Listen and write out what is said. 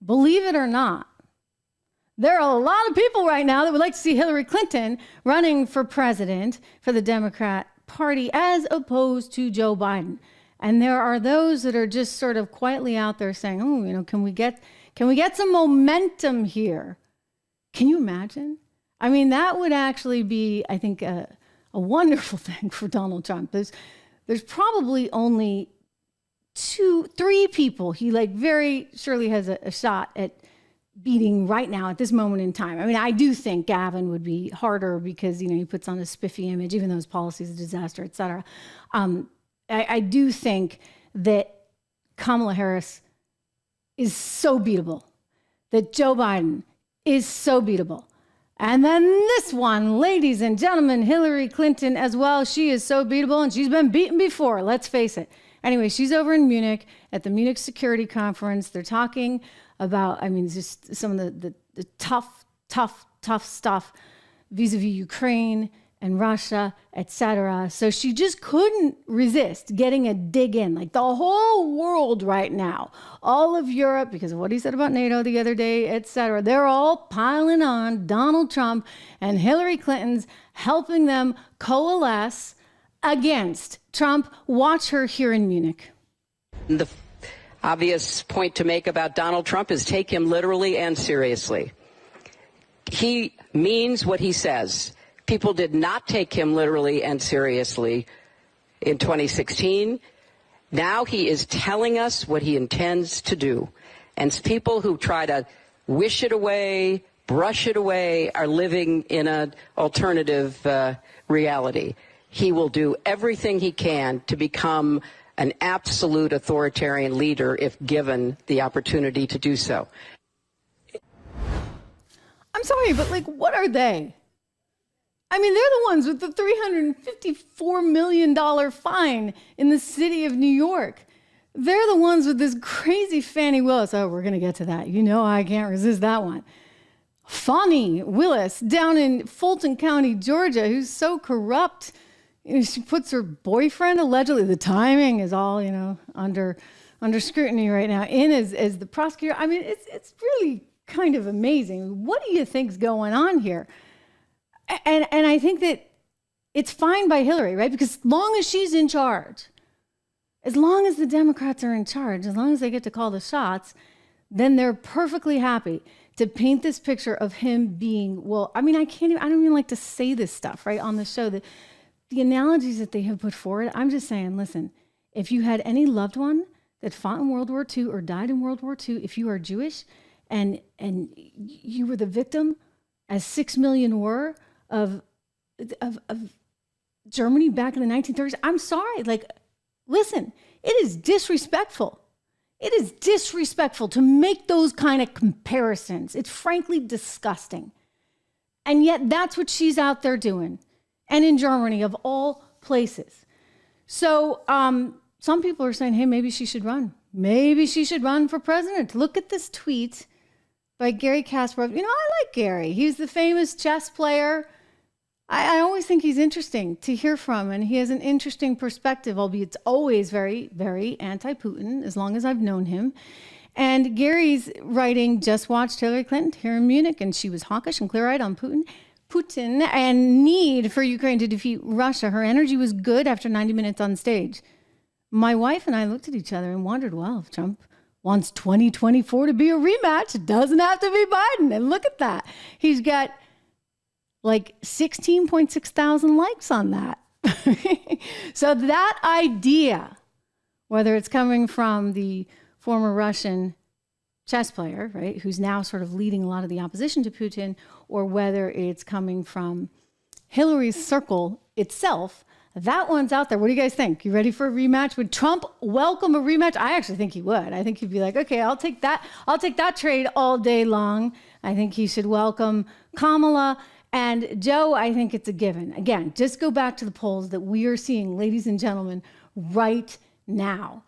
believe it or not, there are a lot of people right now that would like to see Hillary Clinton running for president for the Democrat Party as opposed to Joe Biden. And there are those that are just sort of quietly out there saying, oh, you know, can we get some momentum here? Can you imagine? I mean, that would actually be, I think, a wonderful thing for Donald Trump. There's probably only 3 people he very surely has a shot at beating right now at this moment in time. I mean, I do think Gavin would be harder because, you know, he puts on a spiffy image, even though his policy is a disaster, et cetera. I do think that Kamala Harris is so beatable, that Joe Biden is so beatable. And then this one, ladies and gentlemen, Hillary Clinton as well. She is so beatable, and she's been beaten before, let's face it. Anyway, she's over in Munich at the Munich Security Conference. They're talking about, I mean, just some of the tough stuff vis-a-vis Ukraine and Russia, etc. So she just couldn't resist getting a dig in. Like the whole world right now, all of Europe, because of what he said about NATO the other day, etc. They're all piling on Donald Trump and Hillary Clinton's helping them coalesce against Trump. Watch her here in Munich. The obvious point to make about Donald Trump is take him literally and seriously. He means what he says. People did not take him literally and seriously in 2016. Now he is telling us what he intends to do. And people who try to wish it away, brush it away, are living in an alternative reality. He will do everything he can to become an absolute authoritarian leader if given the opportunity to do so. I'm sorry, but what are they? I mean, they're the ones with the $354 million fine in the city of New York. They're the ones with this crazy Fani Willis. Oh, we're going to get to that. You know I can't resist that one. Fani Willis down in Fulton County, Georgia, who's so corrupt. You know, she puts her boyfriend, allegedly, the timing is all, you know, under scrutiny right now, in as the prosecutor. I mean, it's really kind of amazing. What do you think's going on here? And I think that it's fine by Hillary, right? Because as long as she's in charge, as long as the Democrats are in charge, as long as they get to call the shots, then they're perfectly happy to paint this picture of him being, well, I mean, I don't even like to say this stuff, right, on the show. The analogies that they have put forward, I'm just saying, listen, if you had any loved one that fought in World War II or died in World War II, if you are Jewish and you were the victim, as 6 million were, of Germany back in the 1930s, I'm sorry. Listen, it is disrespectful. It is disrespectful to make those kind of comparisons. It's frankly disgusting. And yet that's what she's out there doing. And in Germany, of all places. So some people are saying, hey, maybe she should run. Maybe she should run for president. Look at this tweet by Garry Kasparov. You know, I like Gary. He's the famous chess player. I always think he's interesting to hear from, and he has an interesting perspective, albeit it's always very, very anti-Putin, as long as I've known him. And Gary's writing, just watched Hillary Clinton here in Munich, and she was hawkish and clear-eyed on Putin and need for Ukraine to defeat Russia. Her energy was good after 90 minutes on stage. My wife and I looked at each other and wondered, well, if Trump wants 2024 to be a rematch, it doesn't have to be Biden. And look at that. He's got 16.6 thousand likes on that. So that idea, whether it's coming from the former Russian chess player, right, who's now sort of leading a lot of the opposition to Putin, or whether it's coming from Hillary's circle itself, that one's out there. What do you guys think? You ready for a rematch? Would Trump welcome a rematch? I actually think he would. I think he'd be like, okay, I'll take that trade all day long. I think he should welcome Kamala. And Joe, I think it's a given. Again, just go back to the polls that we are seeing, ladies and gentlemen, right now.